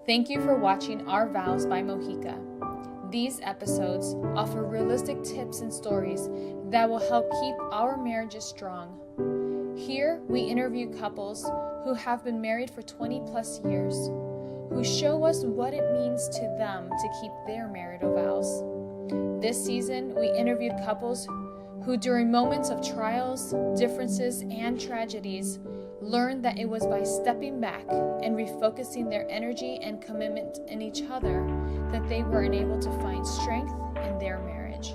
Thank you for watching our Vows by Mojica. These episodes offer realistic tips and stories that will help keep our marriages strong. Here, we interview couples who have been married for 20 plus years, who show us what it means to them to keep their marital vows. This season, we interviewed couples who, during moments of trials, differences, and tragedies, learned that it was by stepping back and refocusing their energy and commitment in each other that they were enabled to find strength in their marriage.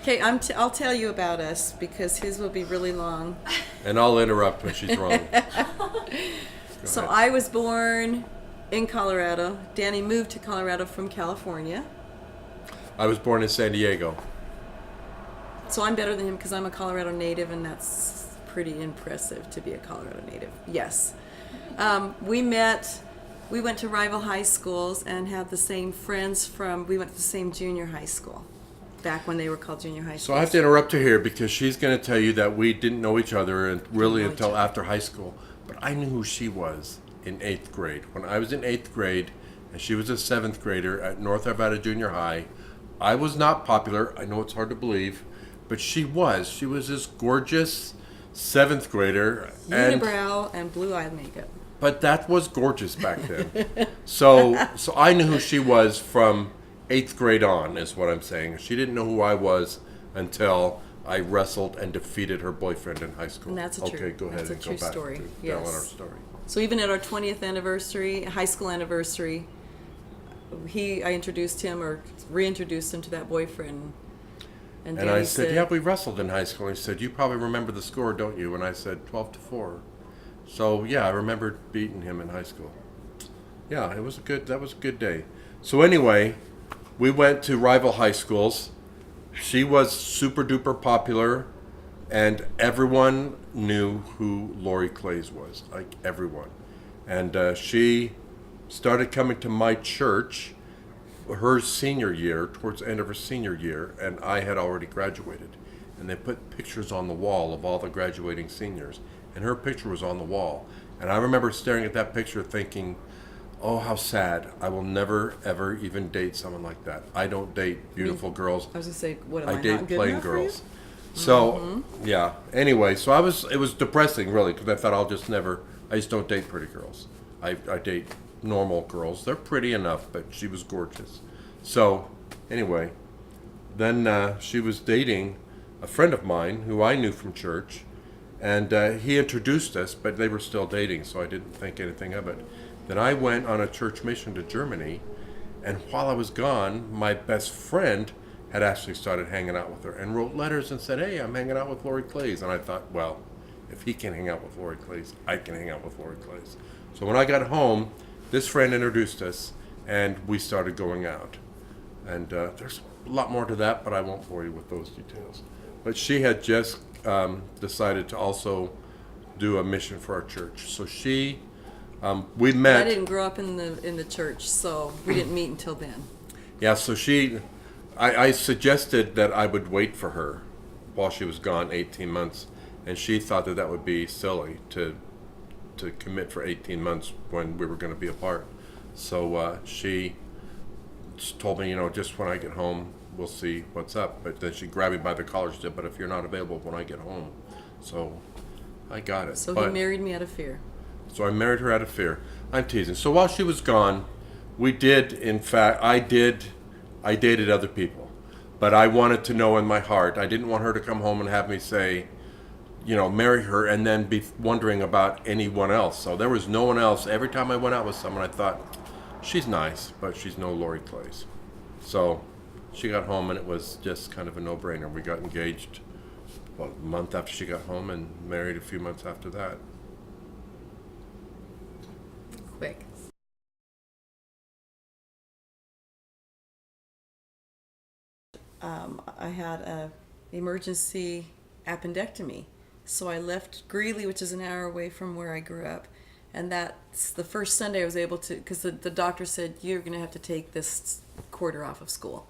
Okay, I'll tell you about us because his will be really long. And I'll interrupt when she's wrong. So I was born in Colorado. Danny moved to Colorado from California. I was born in San Diego. So I'm better than him because I'm a Colorado native, and that's pretty impressive to be a Colorado native. Yes. We went to rival high schools and had the same friends we went to the same junior high school back when they were called junior high schools. So I have to interrupt her here because she's going to tell you that we didn't know each other until after high school. But I knew who she was in 8th grade. When I was in 8th grade and she was a 7th grader at North Arvada Junior High, I was not popular. I know it's hard to believe, but she was. She was this gorgeous 7th grader. Unibrow and blue-eyed makeup. But that was gorgeous back then. So I knew who she was from 8th grade on, is what I'm saying. She didn't know who I was until I wrestled and defeated her boyfriend in high school. And that's a okay, go ahead and go back story. to telling our story. So even at our 20th anniversary, high school anniversary, I introduced him or reintroduced him to that boyfriend. And I said, yeah, we wrestled in high school. And he said, you probably remember the score, don't you? And I said, 12-4. So yeah, I remembered beating him in high school. Yeah, that was a good day. So anyway, we went to rival high schools. She was super duper popular, and everyone knew who Laurie Clays was, like everyone. And she started coming to my church her senior year, towards the end of her senior year, and I had already graduated. And they put pictures on the wall of all the graduating seniors, and her picture was on the wall. And I remember staring at that picture thinking, oh, how sad. I will never, ever even date someone like that. I don't date beautiful girls. I was going to say, what am I I date not good plain enough girls. for you? So, yeah. Anyway, so it was depressing, really, because I thought I just don't date pretty girls. I date normal girls. They're pretty enough, but she was gorgeous. So, anyway, then she was dating a friend of mine who I knew from church, and he introduced us, but they were still dating, so I didn't think anything of it. Then I went on a church mission to Germany, and while I was gone, my best friend had actually started hanging out with her and wrote letters and said, hey, I'm hanging out with Laurie Clays. And I thought, well, if he can hang out with Laurie Clays, I can hang out with Laurie Clays. So when I got home, this friend introduced us, and we started going out. And there's a lot more to that, but I won't bore you with those details. But she had just decided to also do a mission for our church. So we met. I didn't grow up in the church, so we didn't meet until then. Yeah, so I suggested that I would wait for her while she was gone 18 months, and she thought that would be silly to commit for 18 months when we were going to be apart. So she told me, just when I get home, we'll see what's up. But then she grabbed me by the collar and said, but if you're not available when I get home. So I got it. So he married me out of fear. So I married her out of fear. I'm teasing. So while she was gone, I dated other people. But I wanted to know in my heart, I didn't want her to come home and have me say, marry her and then be wondering about anyone else. So there was no one else. Every time I went out with someone, I thought, she's nice, but she's no Laurie Clays. So she got home and it was just kind of a no-brainer. We got engaged a month after she got home and married a few months after that. Quick. I had an emergency appendectomy, so I left Greeley, which is an hour away from where I grew up, and that's the first Sunday I was able to, because the doctor said, you're going to have to take this quarter off of school.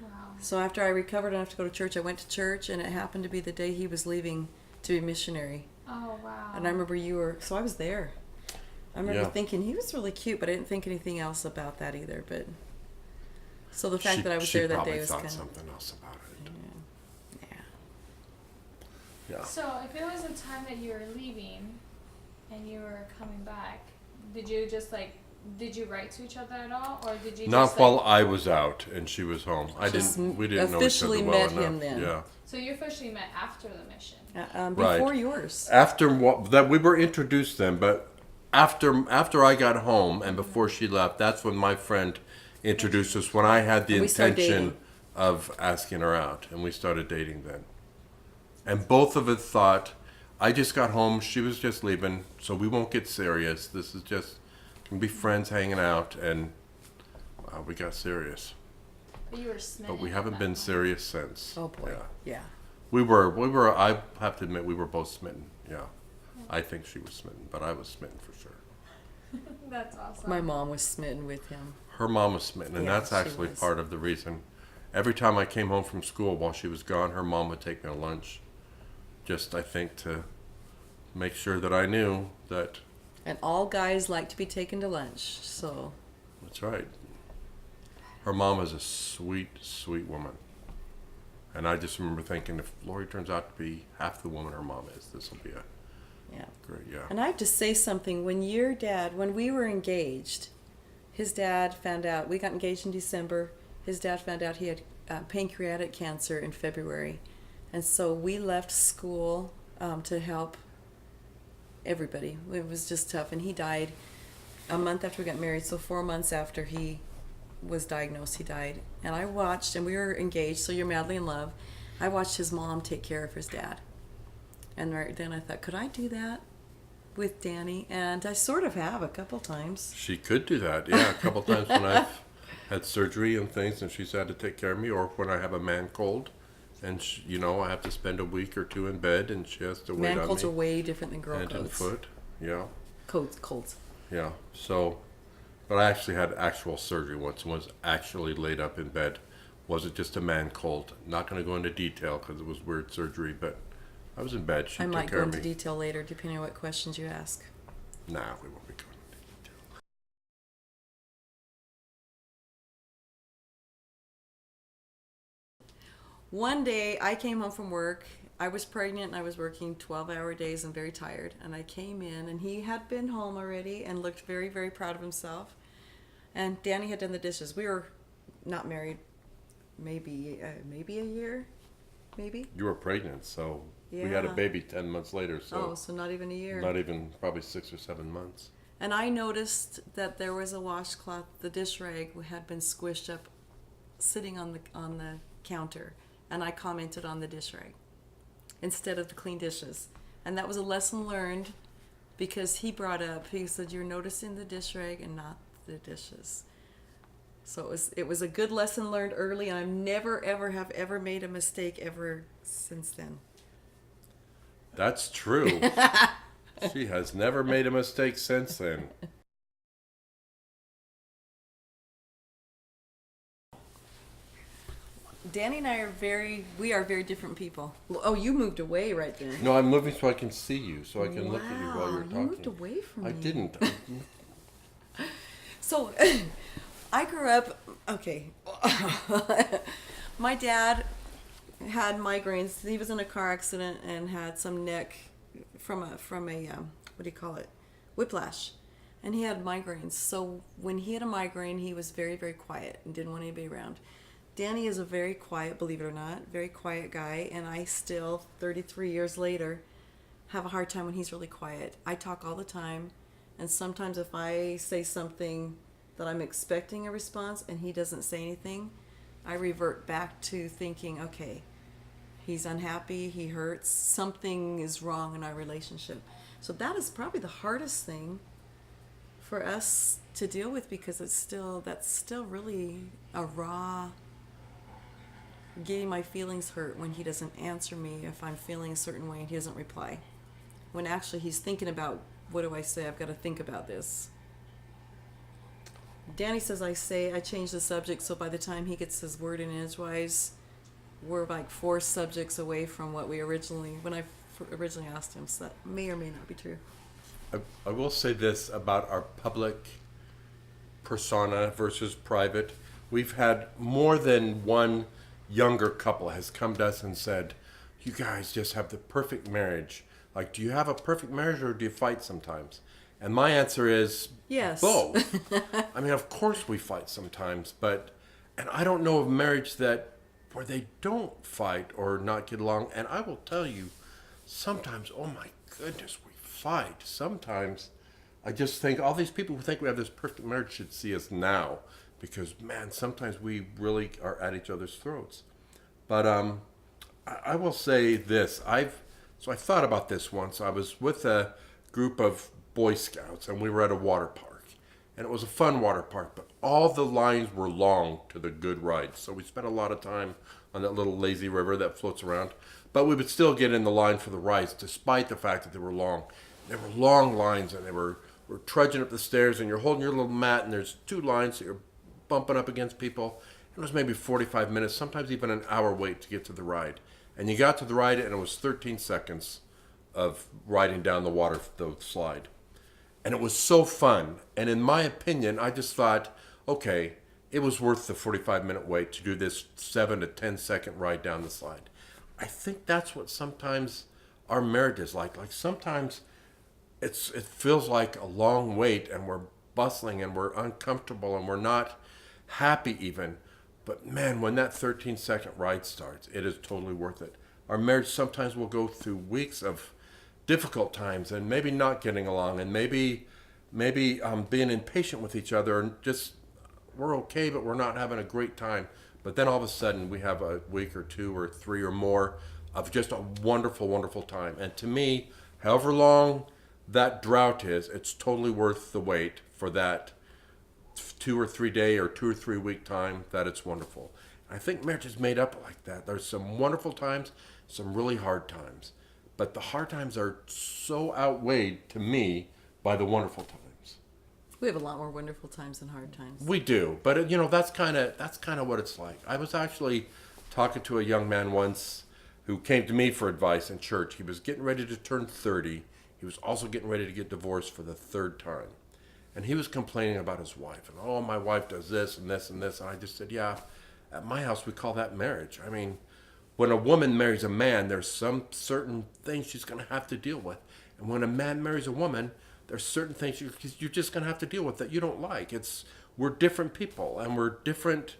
Wow. So after I recovered enough to go to church, I went to church, and it happened to be the day he was leaving to be missionary. Oh, wow. And I remember so I was there. I remember thinking he was really cute, but I didn't think anything else about that either. But so the fact that I was there that day was kind of something else about it. Yeah. So if it was the time that you were leaving and you were coming back, did you write to each other at all, or did you Not just while I was out and she was home. We didn't know each other officially well met enough. him then. Yeah. So you officially met after the mission. Before Right. yours. After that, we were introduced then, but after I got home and before she left, that's when my friend introduced us. When I had the And we started intention dating. of asking her out, and we started dating then. And both of us thought, I just got home, she was just leaving, so we won't get serious. This is just can be friends hanging out, and we got serious. But you were smitten. But we at haven't that been point. serious since. Oh boy. Yeah. We were, I have to admit, we were both smitten. Yeah. I think she was smitten, but I was smitten for sure. That's awesome. My mom was smitten with him. Her mom was smitten, and Yeah, that's she actually was. part of the reason. Every time I came home from school while she was gone, her mom would take me to lunch. Just, I think, to make sure that I knew that. And all guys like to be taken to lunch, so. That's right. Her mom is a sweet, sweet woman. And I just remember thinking, if Laurie turns out to be half the woman her mom is, this will be a great, And I have to say something. When we were engaged, his dad found out, we got engaged in December. His dad found out he had pancreatic cancer in February. And so we left school to help everybody. It was just tough. And he died a month after we got married. So 4 months after he was diagnosed, he died. And I watched, and we were engaged, so you're madly in love. I watched his mom take care of his dad. And right then I thought, could I do that with Danny? And I sort of have a couple times. She could do that, yeah. A couple times when I've had surgery and things, and she's had to take care of me, or when I have a man cold, and I have to spend a week or two in bed, and she has to wait on me. Man colds are way different than girl Hand and colds. foot, yeah, Colds. yeah. So, but I actually had actual surgery once, and was actually laid up in bed. Wasn't just a man cold. Not going to go into detail because it was weird surgery, but I was in bed. She I took might care go of into me. detail later, depending on what questions you ask. Nah, we won't be going into detail. One day I came home from work. I was pregnant and I was working 12-hour days and very tired. And I came in and he had been home already and looked very, very proud of himself. And Danny had done the dishes. We were not married maybe a year, maybe. You were pregnant, so we had a Yeah. baby 10 months later. So Oh, so not even a year. not even probably 6 or 7 months. And I noticed that there was a washcloth, the dish rag had been squished up, sitting on the counter, and I commented on the dish rag instead of the clean dishes. And that was a lesson learned, because he said, you're noticing the dish rag and not the dishes. So it was a good lesson learned early, and I've never ever made a mistake ever since then. That's true. She has never made a mistake since then. Danny and I are very different people. Oh, you moved away right there. No, I'm moving so I can see you, so I can look at you while you're talking. You moved away from me. I didn't. So, I grew up, okay. My dad had migraines. He was in a car accident and had some neck from a what do you call it? Whiplash. And he had migraines. So when he had a migraine, he was very, very quiet and didn't want anybody around. Danny is a very quiet, believe it or not, very quiet guy. And I still, 33 years later, have a hard time when he's really quiet. I talk all the time. And sometimes if I say something that I'm expecting a response and he doesn't say anything, I revert back to thinking, okay, he's unhappy, he hurts, something is wrong in our relationship. So that is probably the hardest thing for us to deal with, because that's still really a raw, getting my feelings hurt when he doesn't answer me if I'm feeling a certain way and he doesn't reply. When actually he's thinking about, what do I say? I've got to think about this. Danny says I change the subject, so by the time he gets his word in edgewise, we're like 4 subjects away from what we originally asked him. So that may or may not be true. I will say this about our public persona versus private. We've had more than one younger couple has come to us and said, you guys just have the perfect marriage. Like, do you have a perfect marriage or do you fight sometimes? And my answer is yes. Both. I mean, of course we fight sometimes, and I don't know of marriage where they don't fight or not get along. And I will tell you, sometimes, oh my goodness, we fight. Sometimes I just think all these people who think we have this perfect marriage should see us now, because man, sometimes we really are at each other's throats. But I will say this. I thought about this once. I was with a group of Boy Scouts, and we were at a water park. And it was a fun water park, but all the lines were long to the good rides. So we spent a lot of time on that little lazy river that floats around. But we would still get in the line for the rides, despite the fact that they were long. There were long lines, and we're trudging up the stairs, and you're holding your little mat, and there's 2 lines, so you're bumping up against people. It was maybe 45 minutes, sometimes even an hour wait to get to the ride. And you got to the ride, and it was 13 seconds of riding down the slide. And it was so fun. And in my opinion, I just thought, okay, it was worth the 45-minute wait to do this 7 to 10 second ride down the slide. I think that's what sometimes our marriage is like. Like sometimes it feels like a long wait, and we're bustling and we're uncomfortable and we're not happy even. But man, when that 13-second ride starts, it is totally worth it. Our marriage sometimes will go through weeks of difficult times and maybe not getting along and maybe being impatient with each other and just we're okay, but we're not having a great time. But then all of a sudden we have a week or 2 or 3 or more of just a wonderful, wonderful time. And to me, however long that drought is, it's totally worth the wait for that 2 or 3 day or 2 or 3 week time that it's wonderful. I think marriage is made up like that. There's some wonderful times, some really hard times. But the hard times are so outweighed to me by the wonderful times. We have a lot more wonderful times than hard times. We do, but that's kind of what it's like. I was actually talking to a young man once who came to me for advice in church. He was getting ready to turn 30. He was also getting ready to get divorced for the 3rd time. And he was complaining about his wife. And, oh, my wife does this and this and this. And I just said, yeah, at my house we call that marriage. I mean, when a woman marries a man, there's some certain things she's going to have to deal with. And when a man marries a woman, there's certain things you're just going to have to deal with that you don't like. We're different people, and we're different.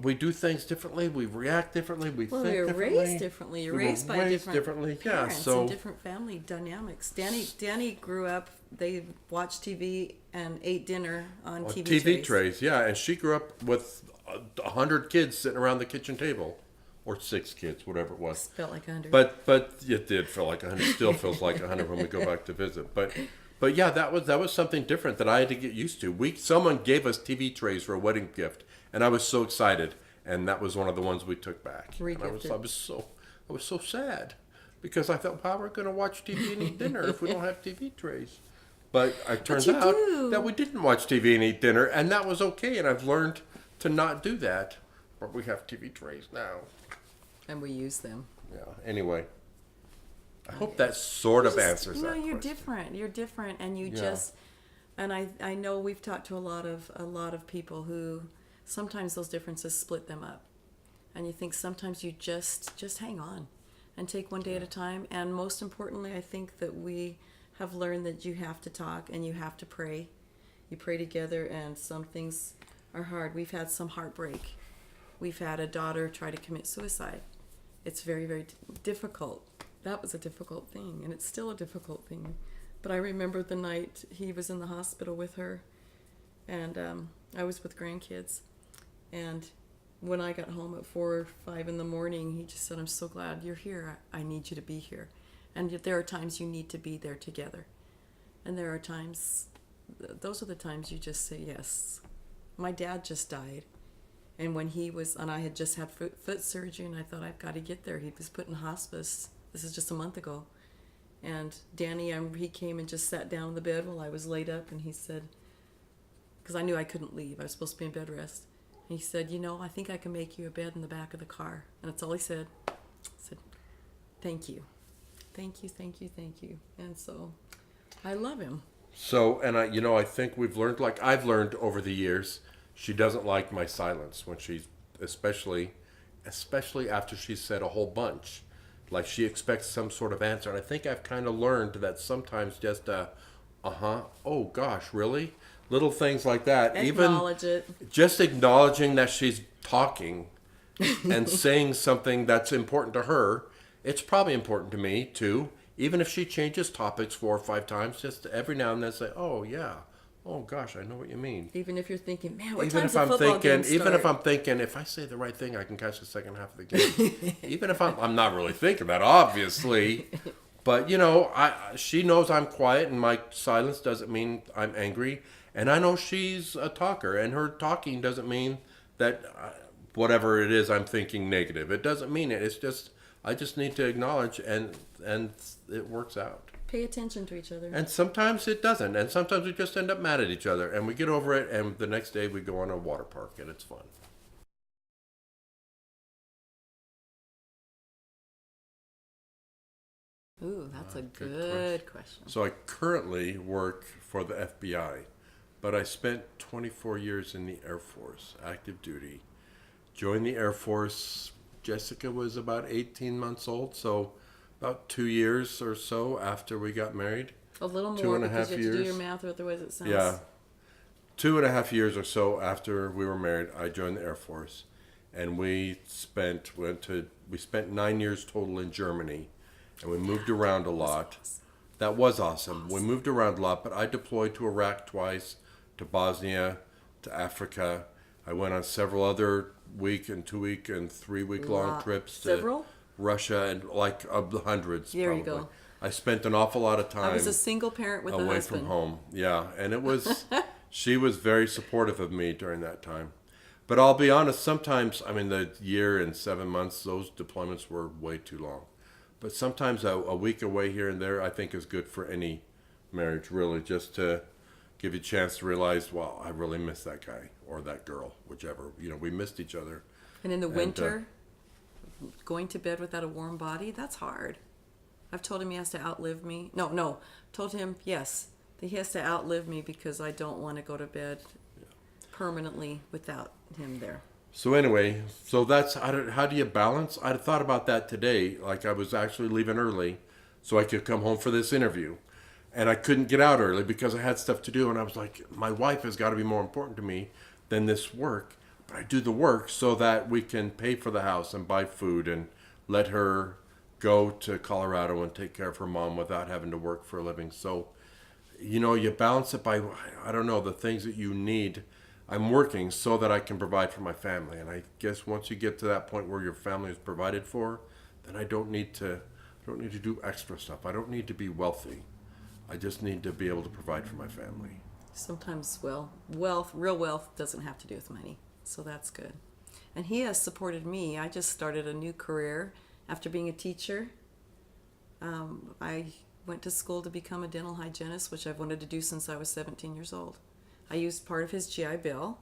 We do things differently. We react differently. We think differently. We're raised differently. You're raised by different parents and different family dynamics. Danny grew up. They watched TV and ate dinner on TV trays. Yeah, and she grew up with 100 kids sitting around the kitchen table. Or 6 kids, whatever it was. Felt like 100. But it did feel like 100. Still feels like 100 when we go back to visit. But yeah, that was something different that I had to get used to. Someone gave us TV trays for a wedding gift, and I was so excited. And that was one of the ones we took back. And I was so sad because I thought, wow, we're going to watch TV and eat dinner if we don't have TV trays. But it turns out that we didn't watch TV and eat dinner, and that was okay. And I've learned to not do that. But we have TV trays now. And we use them. Yeah. Anyway, I hope that sort of answers that question. You're different. You're different, and you just. And I know we've talked to a lot of people who sometimes those differences split them up, and you think sometimes you just hang on, and take one day at a time. And most importantly, I think that we have learned that you have to talk and you have to pray. You pray together, and some things are hard. We've had some heartbreak. We've had a daughter try to commit suicide. It's very, very difficult. That was a difficult thing, and it's still a difficult thing. But I remember the night he was in the hospital with her, and I was with grandkids. And when I got home at 4 or 5 in the morning, he just said, I'm so glad you're here. I need you to be here. And yet there are times you need to be there together. And there are times, those are the times you just say yes. My dad just died. And when I had just had foot surgery, and I thought, I've got to get there. He was put in hospice. This is just a month ago. And Danny, he came and just sat down on the bed while I was laid up, and he said, because I knew I couldn't leave. I was supposed to be in bed rest. And he said, I think I can make you a bed in the back of the car. And that's all he said. I said, thank you. Thank you, thank you, thank you. And so I love him. So, and I think we've learned, like I've learned over the years, she doesn't like my silence when she's, especially after she's said a whole bunch. Like she expects some sort of answer. And I think I've kind of learned that sometimes just oh gosh, really? Little things like that. Acknowledge it. Just acknowledging that she's talking and saying something that's important to her. It's probably important to me too. Even if she changes topics 4 or 5 times, just every now and then say, "Oh yeah, oh gosh, I know what you mean." Even if you're thinking, "Man, what even time's if I'm the football thinking, game start?" even if I'm thinking, if I say the right thing, I can catch the second half of the game. Even if I'm not really thinking that, obviously. But she knows I'm quiet, and my silence doesn't mean I'm angry. And I know she's a talker, and her talking doesn't mean that whatever it is I'm thinking negative. It doesn't mean it. It's just I just need to acknowledge, and it works out. Pay attention to each other. And sometimes it doesn't, and sometimes we just end up mad at each other, and we get over it, and the next day we go on a water park, and it's fun. Ooh, that's a good question. So I currently work for the FBI, but I spent 24 years in the Air Force, active duty. Joined the Air Force, Jessica was about 18 months old, so about 2 years or so after we got married. A little more 2.5 because you have years. to do your math, or otherwise it sounds... Yeah. 2.5 years or so after we were married, I joined the Air Force, and we spent 9 years total in Germany, and we moved around a lot. That was awesome. We moved around a lot, but I deployed to Iraq twice, to Bosnia, to Africa. I went on several other week and 2 week and 3 week long trips to Russia, and like hundreds. There probably. you go. I spent an awful lot of time. I was a single parent with a away husband. from home. Yeah, and it was. She was very supportive of me during that time. But I'll be honest. Sometimes, the year and 7 months, those deployments were way too long. But sometimes a week away here and there, I think, is good for any marriage. Really, just to give you a chance to realize, well, I really miss that guy or that girl, whichever. We missed each other. And in the winter, going to bed without a warm body, that's hard. I've told him he has to outlive me. No. Told him, yes, that he has to outlive me because I don't want to go to bed permanently without him there. So anyway, that's, how do you balance? I thought about that today. Like I was actually leaving early so I could come home for this interview. And I couldn't get out early because I had stuff to do. And I was like, my wife has got to be more important to me than this work. But I do the work so that we can pay for the house and buy food and let her go to Colorado and take care of her mom without having to work for a living. So, you balance it by, I don't know, the things that you need. I'm working so that I can provide for my family. And I guess once you get to that point where your family is provided for, then I don't need to do extra stuff. I don't need to be wealthy. I just need to be able to provide for my family. Sometimes, real wealth doesn't have to do with money. So that's good. And he has supported me. I just started a new career after being a teacher. I went to school to become a dental hygienist, which I've wanted to do since I was 17 years old. I used part of his GI Bill,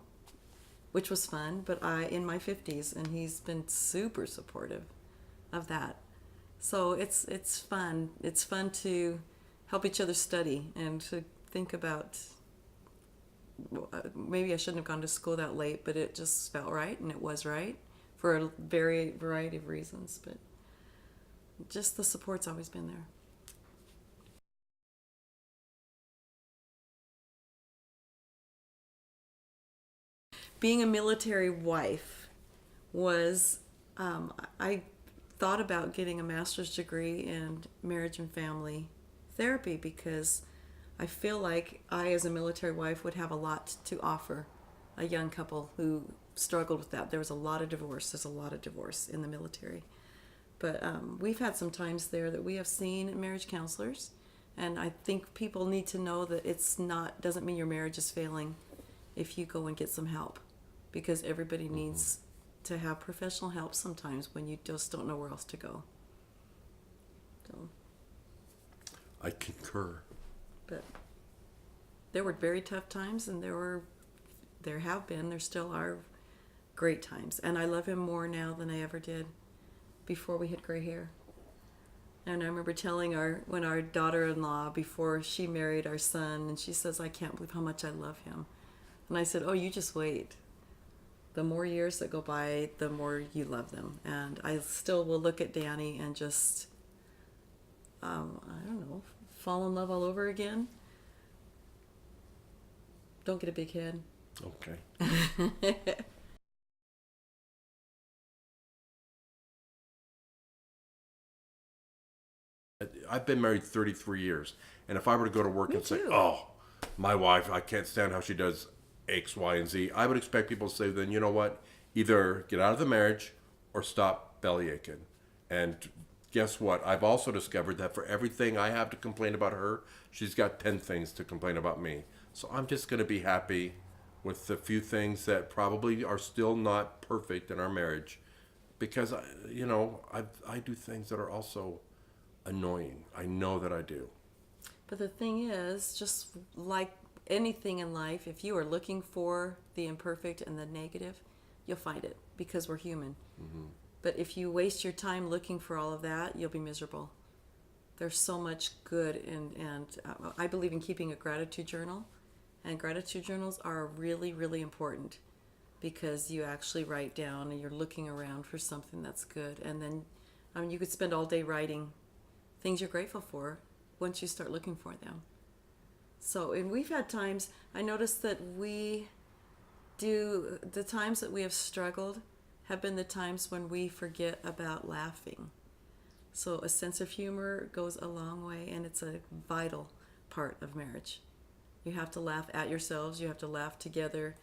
which was fun, but in my 50s, and he's been super supportive of that. So it's fun. It's fun to help each other study and to think about, maybe I shouldn't have gone to school that late, but it just felt right, and it was right for a variety of reasons. But just the support's always been there. Being a military wife was, I thought about getting a master's degree in marriage and family therapy because I feel like I, as a military wife, would have a lot to offer a young couple who struggled with that. There was a lot of divorce. There's a lot of divorce in the military. But we've had some times there that we have seen marriage counselors, and I think people need to know that doesn't mean your marriage is failing if you go and get some help, because everybody needs to have professional help sometimes when you just don't know where else to go. So, I concur. but there were very tough times, and there were there have been, there still are great times. And I love him more now than I ever did before we had gray hair. And I remember telling when our daughter-in-law, before she married our son, and she says, I can't believe how much I love him. And I said, oh, you just wait. The more years that go by, the more you love them. And I still will look at Danny and just, I don't know, fall in love all over again. Don't get a big head. Okay. I've been married 33 years, and if I were to go to work and say, oh, my wife, I can't stand how she does X, Y, and Z, I would expect people to say, then you know what? Either get out of the marriage or stop belly aching. And guess what? I've also discovered that for everything I have to complain about her, she's got 10 things to complain about me. So I'm just going to be happy with the few things that probably are still not perfect in our marriage, because I do things that are also annoying. I know that I do. But the thing is, just like anything in life, if you are looking for the imperfect and the negative, you'll find it, because we're human. Mm-hmm. But if you waste your time looking for all of that, you'll be miserable. There's so much good, and I believe in keeping a gratitude journal. And gratitude journals are really, really important, because you actually write down and you're looking around for something that's good. And then you could spend all day writing things you're grateful for once you start looking for them. So, and we've had times, I noticed that the times that we have struggled have been the times when we forget about laughing. So a sense of humor goes a long way, and it's a vital part of marriage. You have to laugh at yourselves. You have to laugh together.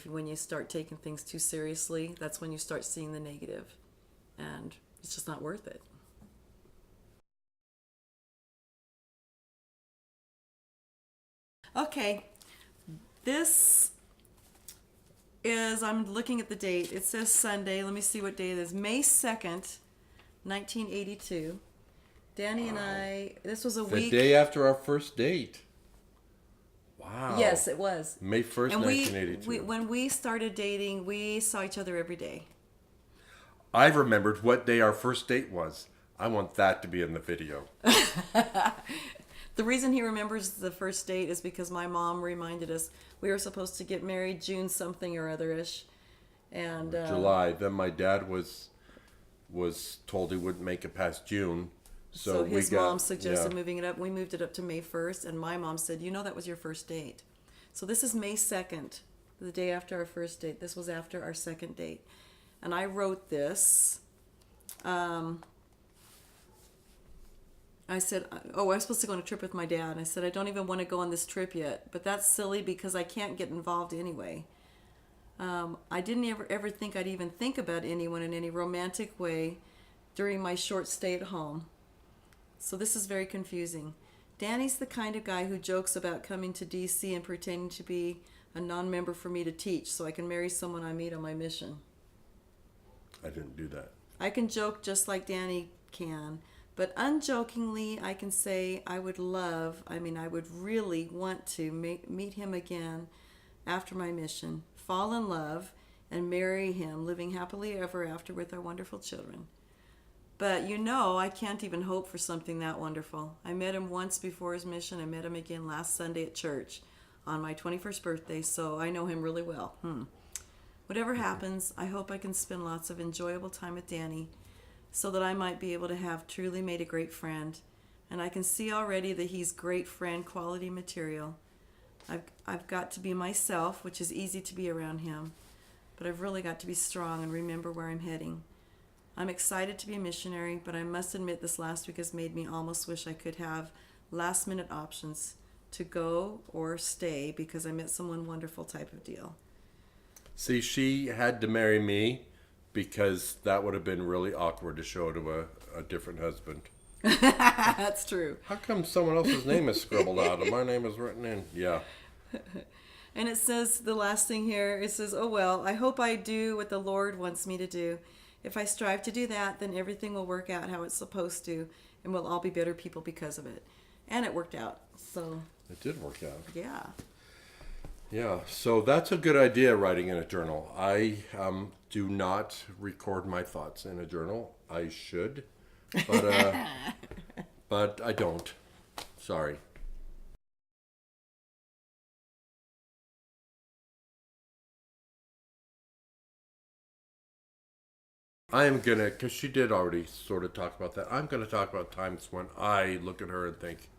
When you start taking things too seriously, that's when you start seeing the negative, and it's just not worth it. Okay, this is, I'm looking at the date. It says Sunday. Let me see what day it is. May 2nd, 1982. Danny and I, this was a week. The day after our first date. Wow. Yes, it was. May 1st, and 1982. When we started dating, we saw each other every day. I remembered what day our first date was. I want that to be in the video. The reason he remembers the first date is because my mom reminded us we were supposed to get married June something or other-ish. And July. Then my dad was told he wouldn't make it past June. So his mom suggested moving it up. We moved it up to May 1st, and my mom said, that was your first date. So this is May 2nd, the day after our first date. This was after our second date. And I wrote this. I said, I was supposed to go on a trip with my dad. And I said, I don't even want to go on this trip yet. But that's silly because I can't get involved anyway. I didn't ever think I'd even think about anyone in any romantic way during my short stay at home. So this is very confusing. Danny's the kind of guy who jokes about coming to D.C. and pretending to be a non-member for me to teach so I can marry someone I meet on my mission. I didn't do that. I can joke just like Danny can. But unjokingly, I can say I would really want to meet him again after my mission, fall in love, and marry him, living happily ever after with our wonderful children. But I can't even hope for something that wonderful. I met him once before his mission. I met him again last Sunday at church on my 21st birthday, so I know him really well. Whatever happens, I hope I can spend lots of enjoyable time with Danny, so that I might be able to have truly made a great friend. And I can see already that he's great friend quality material. I've got to be myself, which is easy to be around him, but I've really got to be strong and remember where I'm heading. I'm excited to be a missionary, but I must admit this last week has made me almost wish I could have last-minute options to go or stay because I met someone wonderful type of deal. See, she had to marry me because that would have been really awkward to show to a different husband. That's true. How come someone else's name is scribbled out and my name is written in? Yeah. And it says, the last thing here, it says, oh well, I hope I do what the Lord wants me to do. If I strive to do that, then everything will work out how it's supposed to, and we'll all be better people because of it. And it worked out. So it did work out. Yeah. Yeah, so that's a good idea, writing in a journal. I do not record my thoughts in a journal. I should, but but I don't. Sorry. I am gonna, because she did already sort of talk about that. I'm gonna talk about times when I look at her and think,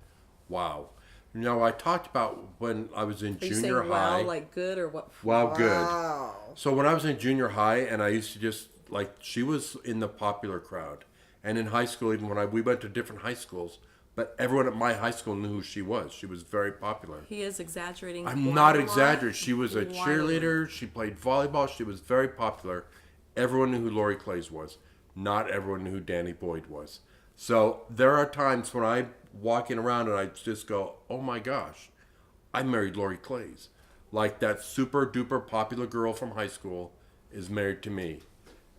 "Wow." You know, I talked about when I was in Are you junior saying high. wow, like good or what? Wow, good. Wow. So when I was in junior high, and I used to just like she was in the popular crowd, and in high school, even when we went to different high schools, but everyone at my high school knew who she was. She was very popular. He is exaggerating. I'm quite not a lot. exaggerating. She was a Quite a cheerleader. She played volleyball. She was very popular. Everyone knew who Laurie Clays was. Not everyone knew who Danny Boyd was. So there are times when I'm walking around and I just go, "Oh my gosh, I married Laurie Clays." Like that super duper popular girl from high school is married to me,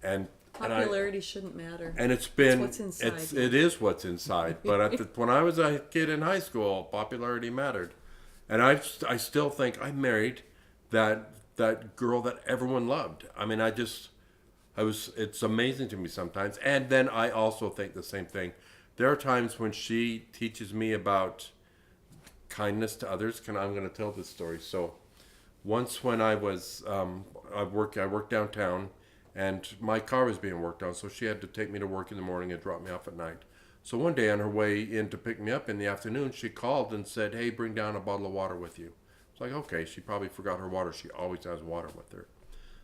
and Popularity shouldn't matter. and it's been what's inside it is what's inside. But when I was a kid in high school, popularity mattered, and I still think I married that girl that everyone loved. I mean, it's amazing to me sometimes. And then I also think the same thing. There are times when she teaches me about kindness to others. I'm going to tell this story. So once when I was, I worked downtown and my car was being worked on. So she had to take me to work in the morning and drop me off at night. So one day on her way in to pick me up in the afternoon, she called and said, "Hey, bring down a bottle of water with you." It's like, okay, she probably forgot her water. She always has water with her.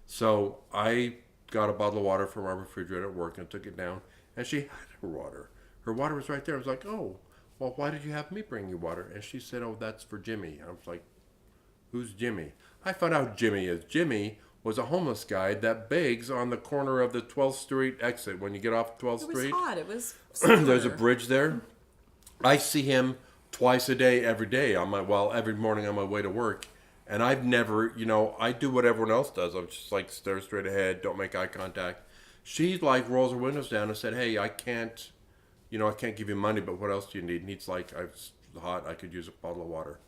So I got a bottle of water from our refrigerator at work and took it down, and she had her water. Her water was right there. I was like, "Oh, well, why did you have me bring you water?" And she said, "Oh, that's for Jimmy." I was like, "Who's Jimmy?" I found out who Jimmy is. Jimmy was a homeless guy that begs on the corner of the 12th Street exit. When you get off 12th It was Street, hot. It was. there's a summer. bridge there. I see him twice a day, every day every morning on my way to work. And I've never, I do what everyone else does. I'm just like stare straight ahead, don't make eye contact. She like rolls her windows down and said, "Hey, I can't give you money, but what else do you need?" And he's like, "I'm hot. I could use a bottle of water."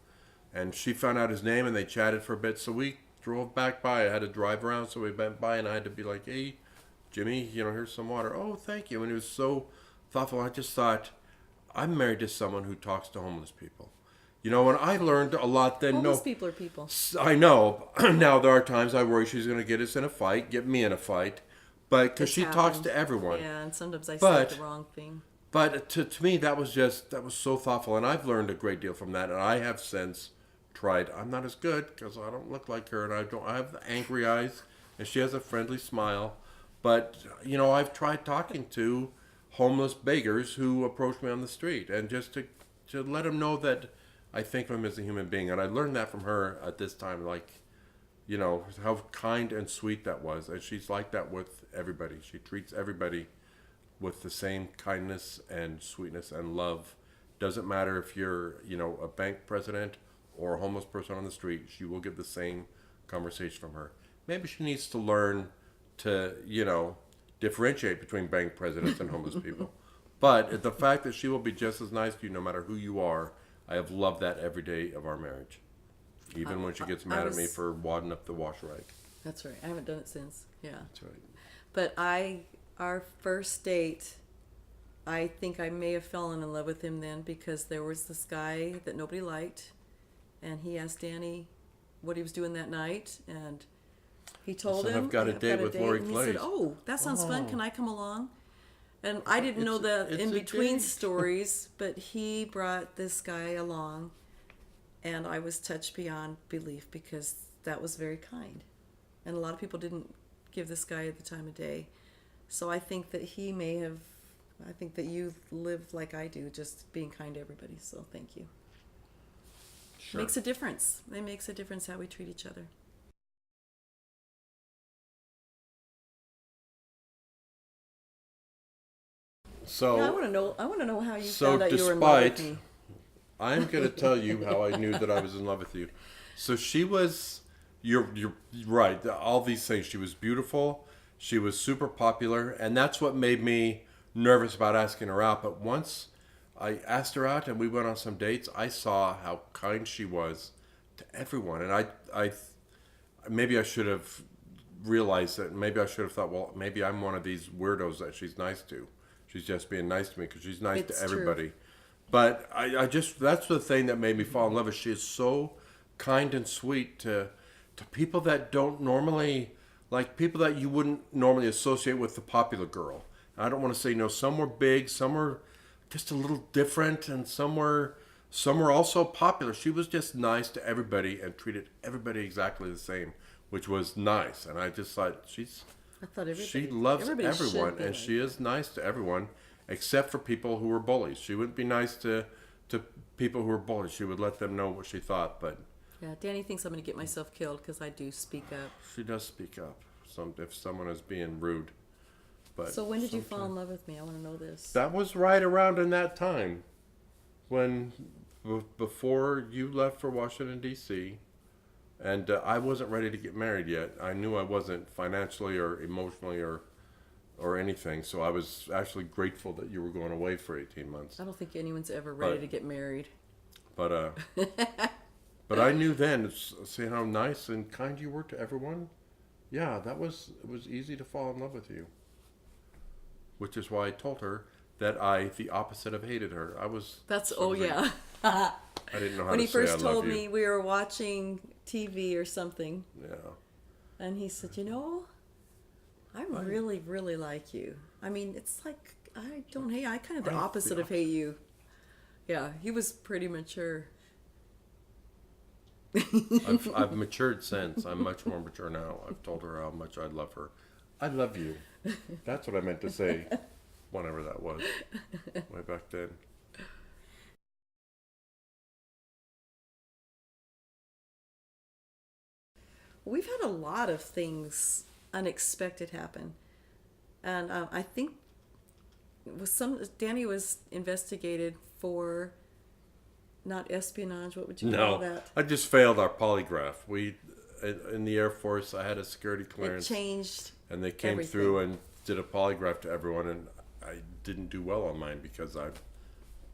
And she found out his name and they chatted for a bit. So we drove back by. I had to drive around, so we went by and I had to be like, "Hey, Jimmy, here's some water." "Oh, thank you." And he was so thoughtful. I just thought, I'm married to someone who talks to homeless people. And I learned a lot then. Homeless No, people are people. I know. Now there are times I worry she's going to get me in a fight, but because It's she talks happened. to everyone. Yeah, and sometimes I But- say the wrong thing. But to me, that was so thoughtful, and I've learned a great deal from that. And I have since tried. I'm not as good because I don't look like her, and I have the angry eyes, and she has a friendly smile. But I've tried talking to homeless beggars who approach me on the street, and just to let them know that I think of him as a human being. And I learned that from her at this time, like, how kind and sweet that was. And she's like that with everybody. She treats everybody with the same kindness and sweetness and love. Doesn't matter if you're, a bank president or a homeless person on the street, she will get the same conversation from her. Maybe she needs to learn to, differentiate between bank presidents and homeless people. But the fact that she will be just as nice to you no matter who you are, I have loved that every day of our marriage. Even when she gets mad at me for wadding up the wash rag. That's right. I haven't done it since. Yeah. That's right. But our first date, I think I may have fallen in love with him then because there was this guy that nobody liked, and he asked Danny what he was doing that night, and he told Said, him, "I've got a date with Laurie and he Clays." said, "Oh, that sounds fun. Can I come along?" And I didn't know It's the a in between date. stories, but he brought this guy along, and I was touched beyond belief because that was very kind, and a lot of people didn't give this guy the time of day. So I think that he may have. I think that you live like I do, just being kind to everybody. So thank you. Sure. Makes a difference. It makes a difference how we treat each other. So Yeah, I want to know. I want to know how you So found out you were in love with despite- me. I'm going to tell you how I knew that I was in love with you. So she was, you're right, all these things. She was beautiful. She was super popular. And that's what made me nervous about asking her out. But once I asked her out and we went on some dates, I saw how kind she was to everyone. And I maybe I should have realized that. Maybe I should have thought, well, maybe I'm one of these weirdos that she's nice to. She's just being nice to me because she's nice It's to everybody. true. But I just, that's the thing that made me fall in love with. She is so kind and sweet to people that don't normally, like people that you wouldn't normally associate with the popular girl. I don't want to say no. Some were big, some were just a little different, and some were also popular. She was just nice to everybody and treated everybody exactly the same, which was nice. And I just thought I thought she loves everybody should everyone, be and like she is nice to everyone, except for people who were bullies. She wouldn't be nice to people who were bullies. She would let them know what she thought, but Yeah, Danny thinks I'm going to get myself killed because I do speak up. she does speak up. If someone is being rude. But So when did you fall in love with me? I want to know this. that was right around in that time, when before you left for Washington D.C. And I wasn't ready to get married yet. I knew I wasn't financially or emotionally or anything. So I was actually grateful that you were going away for 18 months. I don't think anyone's ever ready But- to get married. But but I knew then, seeing how nice and kind you were to everyone. Yeah, it was easy to fall in love with you. Which is why I told her that the opposite of hated her. That's, sort oh of like- yeah. I didn't know how When to he say I first told love you. me we were watching TV or something, Yeah. and he said, I really, really like you. I mean, it's like, I don't hate, I kind of the Right, the opposite of hate you. Yeah, he was pretty mature. I've matured since. I'm much more mature now. I've told her how much I love her. I love you. That's what I meant to say, whenever that was, way back then. We've had a lot of things unexpected happen, and I think Danny was investigated for not espionage. What would you call No, that? I just failed our polygraph. In the Air Force, I had a security It clearance, changed. and they came everything. through and did a polygraph to everyone, and I didn't do well on mine because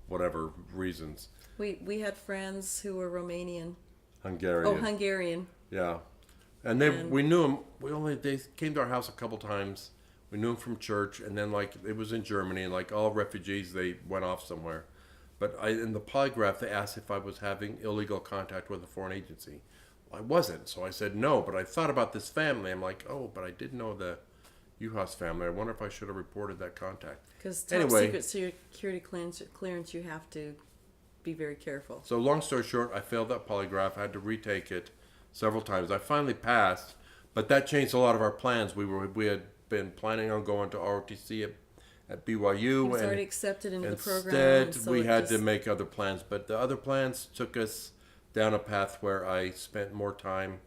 whatever reasons, We had friends who were Romanian. Hungarian. Oh, Hungarian. Yeah, and we knew them. They came to our house a couple times. We knew them from church, and then like it was in Germany, and like all refugees, they went off somewhere. But in the polygraph, they asked if I was having illegal contact with a foreign agency. Well, I wasn't, so I said no. But I thought about this family. I'm like, oh, but I did know the Uhas family. I wonder if I should have reported that contact. Because top secret security clearance, you have to be very careful. So long story short, I failed that polygraph. I had to retake it several times. I finally passed, but that changed a lot of our plans. We had been planning on going to ROTC at BYU. He was and already accepted into the program. instead, and so we it had just- to make other plans. But the other plans took us down a path where I spent more time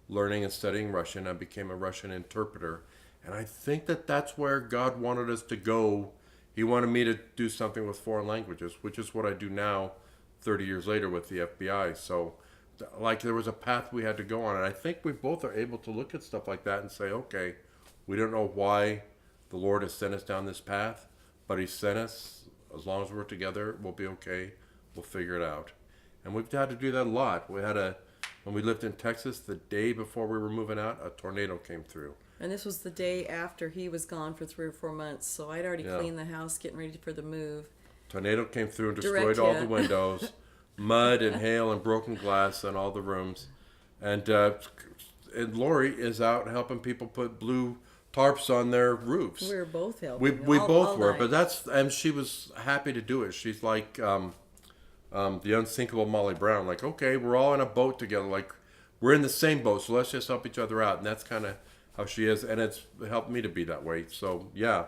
learning and studying Russian. I became a Russian interpreter. And I think that's where God wanted us to go. He wanted me to do something with foreign languages, which is what I do now 30 years later with the FBI. So like there was a path we had to go on. And I think we both are able to look at stuff like that and say, okay, we don't know why the Lord has sent us down this path, but He sent us. As long as we're together, we'll be okay. We'll figure it out. And we've had to do that a lot. When we lived in Texas, the day before we were moving out, a tornado came through. And this was the day after he was gone for 3 or 4 months. So I'd already cleaned the house, getting ready for the move. Tornado came through and Direct destroyed all hit. the windows, mud and hail and broken glass in all the rooms. And Laurie is out helping people put blue tarps on their roofs. We were both helping. We all both were, night. but and she was happy to do it. She's like the unsinkable Molly Brown. Like, okay, we're all in a boat together. Like, we're in the same boat, so let's just help each other out. And that's kind of how she is, and it's helped me to be that way. So yeah,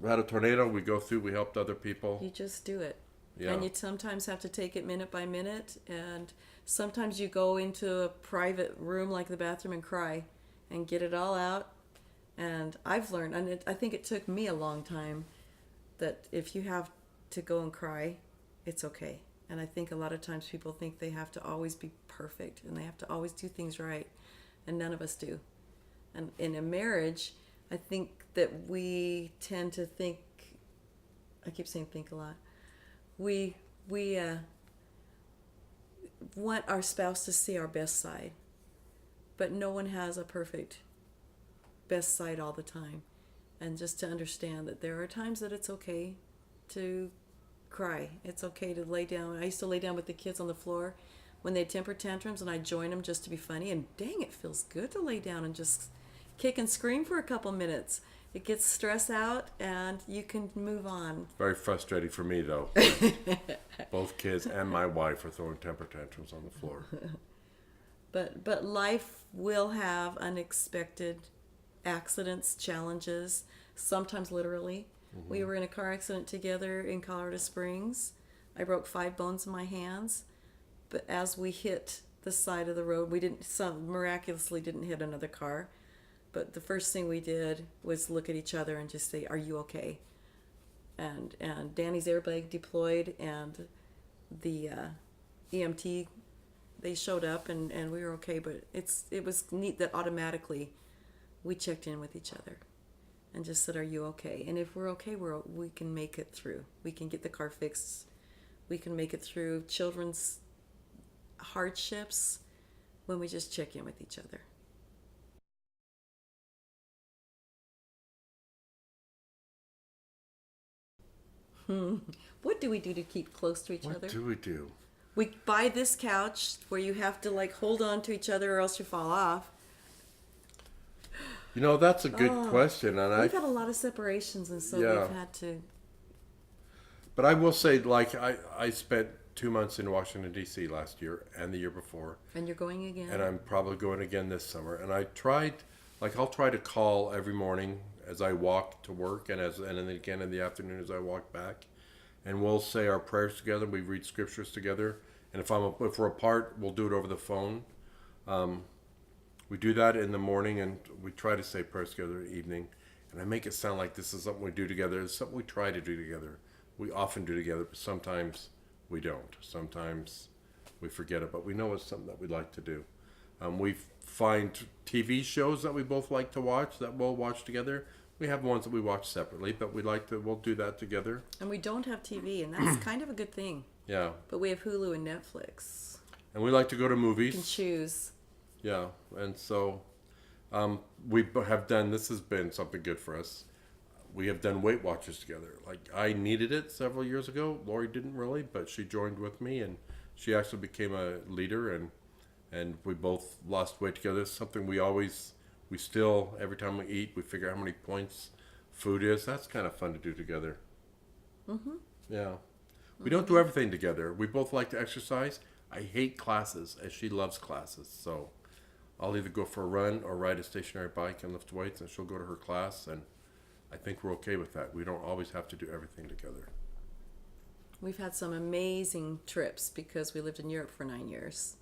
we had a tornado. We go through. We helped other people. You just do it. Yeah. And you sometimes have to take it minute by minute, and sometimes you go into a private room like the bathroom and cry and get it all out. And I've learned, and I think it took me a long time, that if you have to go and cry, it's okay. And I think a lot of times people think they have to always be perfect and they have to always do things right, and none of us do. And in a marriage, I think that we tend to think, I keep saying think a lot, we want our spouse to see our best side, but no one has a perfect best side all the time. And just to understand that there are times that it's okay to cry. It's okay to lay down. I used to lay down with the kids on the floor when they had temper tantrums, and I'd join them just to be funny. And dang, it feels good to lay down and just kick and scream for a couple minutes. It gets stress out, and you can move on. Very frustrating for me, though. Both kids and my wife are throwing temper tantrums on the floor. But life will have unexpected accidents, challenges, sometimes literally. Mm-hmm. We were in a car accident together in Colorado Springs. I broke 5 bones in my hands, but as we hit the side of the road, we miraculously didn't hit another car. But the first thing we did was look at each other and just say, "Are you okay?" And Danny's airbag deployed, and the EMT, they showed up, and we were okay. But it was neat that automatically we checked in with each other and just said, "Are you okay?" And if we're okay, we can make it through. We can get the car fixed. We can make it through children's hardships when we just check in with each other. What do we do to keep close to each other? What do we do? We buy this couch where you have to hold on to each other or else you fall off. You know, that's a good question. And we've had a lot of separations, and so we've had to. But I will say, I spent 2 months in Washington, D.C. last year and the year before. And you're going again? And I'm probably going again this summer. And I tried, I'll try to call every morning as I walk to work, and then again in the afternoon as I walk back. And we'll say our prayers together. We read scriptures together. And if we're apart, we'll do it over the phone. We do that in the morning, and we try to say prayers together in the evening. And I make it sound like this is something we do together. It's something we try to do together. We often do together, but sometimes we don't. Sometimes we forget it, but we know it's something that we like to do. We find TV shows that we both like to watch that we'll watch together. We have ones that we watch separately, but we'll do that together. And we don't have TV, and that's kind of a good thing. Yeah. But we have Hulu and Netflix. And we like to go to movies. You can choose. Yeah, and so we have done, this has been something good for us. We have done Weight Watchers together. I needed it several years ago. Laurie didn't really, but she joined with me, and she actually became a leader, and we both lost weight together. It's something we still, every time we eat, we figure out how many points food is. That's kind of fun to do together. Mm-hmm. Yeah. We don't do everything together. We both like to exercise. I hate classes, as she loves classes, so I'll either go for a run or ride a stationary bike and lift weights, and she'll go to her class, and I think we're okay with that. We don't always have to do everything together. We've had some amazing trips because we lived in Europe for 9 years.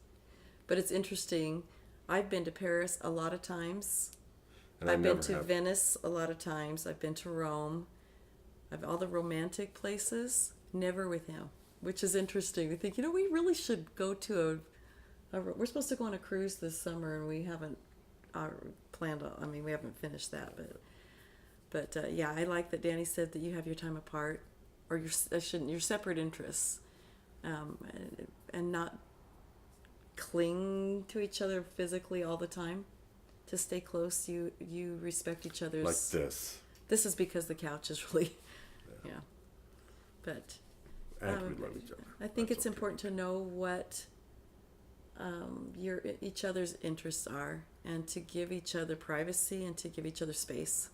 But it's interesting. I've been to Paris a lot of times. And I've been to Venice a lot of times. I've been to Rome. I've all the romantic places, never with him, which is interesting. We think, we really should go to we're supposed to go on a cruise this summer, and we haven't planned on, we haven't finished that, but yeah, I like that Danny said that you have your time apart, or your separate interests, and not cling to each other physically all the time. To stay close, you respect each other's. Like this. This is because the couch is really, yeah. But and we love each other. I think it's important to know what each other's interests are, and to give each other privacy and to give each other space.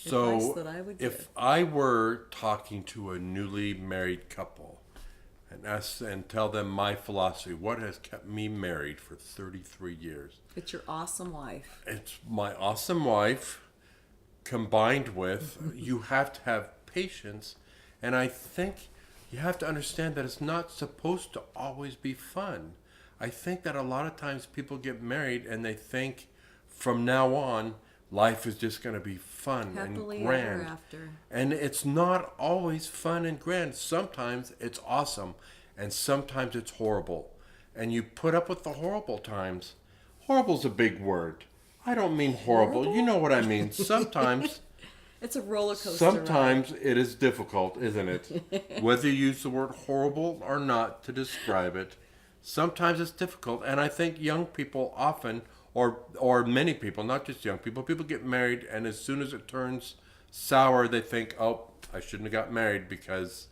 So if I were talking to a newly married couple and tell them my philosophy, what has kept me married for 33 years. It's your awesome wife. It's my awesome wife combined with you have to have patience, and I think you have to understand that it's not supposed to always be fun. I think that a lot of times people get married and they think from now on life is just going to be fun Happily and grand. Ever after. And it's not always fun and grand. Sometimes it's awesome, and sometimes it's horrible. And you put up with the horrible times. Horrible's a big word. I don't mean horrible. You know what I mean. Sometimes, It's a roller coaster sometimes ride. it is difficult, isn't it? Whether you use the word horrible or not to describe it, sometimes it's difficult. And I think young people often, or many people, not just young people, people get married, and as soon as it turns sour, they think, oh, I shouldn't have got married because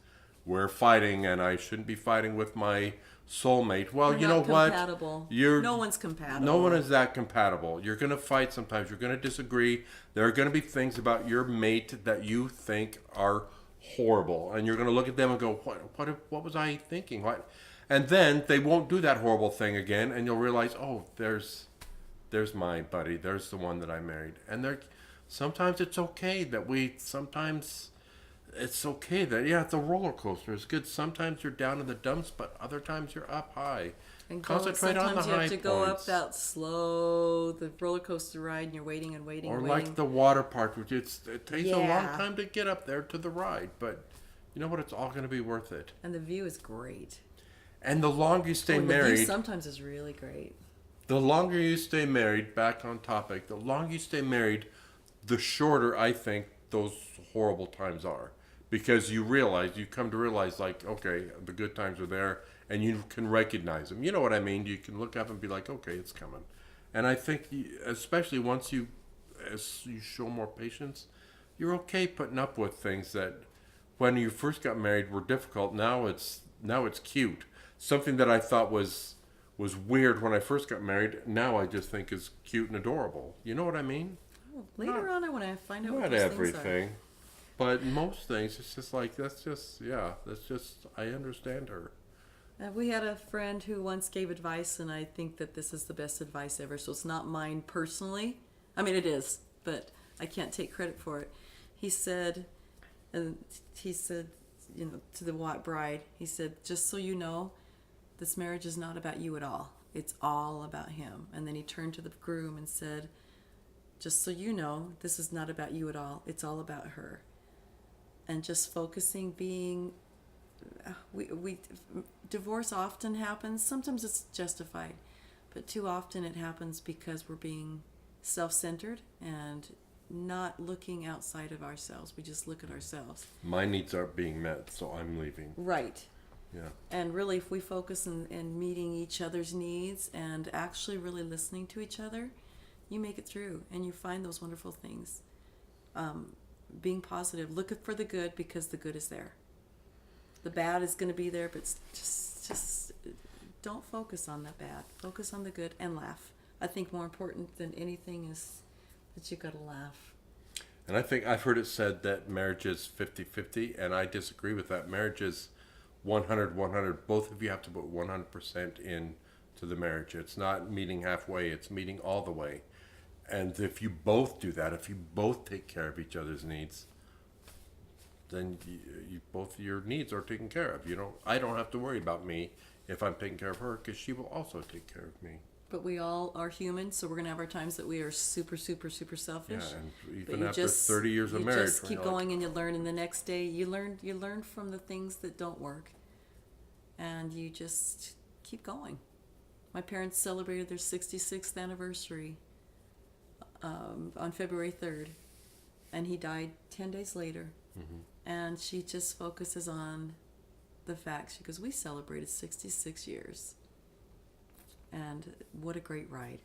we're fighting, and I shouldn't be fighting with my soulmate. Well, We're you not know what? compatible. You're No one's compatible. No one is that compatible. You're going to fight sometimes. You're going to disagree. There are going to be things about your mate that you think are horrible, and you're going to look at them and go, "What was I thinking?" What? And then they won't do that horrible thing again, and you'll realize, "Oh, there's my buddy. There's the one that I married." And sometimes it's okay that it's okay that, yeah, it's a roller coaster. It's good. Sometimes you're down in the dumps, but other times you're up high. And Concentrate on the sometimes you high have to go up points. that slow, the roller coaster ride, and you're waiting and waiting Or and like waiting. the water park, which it takes a long Yeah. time to get up there to the ride, but you know what? It's all going to be worth it. And the view is great. And the longer you stay The view married, sometimes is really great. the longer you stay married, back on topic, the longer you stay married, the shorter I think those horrible times are. Because you come to realize, like, okay, the good times are there, and you can recognize them. You know what I mean? You can look up and be like, okay, it's coming. And I think, especially as you show more patience, you're okay putting up with things that, when you first got married, were difficult. Now it's cute. Something that I thought was weird when I first got married, now I just think is cute and adorable. You know what I mean? Oh, later on, I want to find out what Not those everything. things But most things, it's just like, I understand her. are. We had a friend who once gave advice, and I think that this is the best advice ever. So it's not mine personally. I mean, it is, but I can't take credit for it. He said, to the bride, he said, just so you know, this marriage is not about you at all. It's all about him. And then he turned to the groom and said, just so you know, this is not about you at all. It's all about her. And just focusing, divorce often happens. Sometimes it's justified, but too often it happens because we're being self-centered and not looking outside of ourselves. We just look at ourselves. My needs aren't being met, so I'm leaving. Right. Yeah. And really, if we focus on meeting each other's needs and actually really listening to each other, you make it through and you find those wonderful things. Being positive, look for the good because the good is there. The bad is going to be there, but just don't focus on the bad. Focus on the good and laugh. I think more important than anything is that you got to laugh. And I think I've heard it said that marriage is 50-50, and I disagree with that. Marriage is 100-100. Both of you have to put 100% in to the marriage. It's not meeting halfway, it's meeting all the way. And if you both do that, if you both take care of each other's needs, then both your needs are taken care of. I don't have to worry about me if I'm taking care of her, because she will also take care of me. But we all are human, so we're going to have our times that we are super, super, super selfish. Yeah, and But even you after just, 30 years of you marriage, just when keep you're like, going and you learn, and the next day you learn from the things that don't work, and you just keep going. My parents celebrated their 66th anniversary on February 3rd, and he died 10 days later. Mm-hmm. And she just focuses on the fact, she goes, we celebrated 66 years. And what a great ride.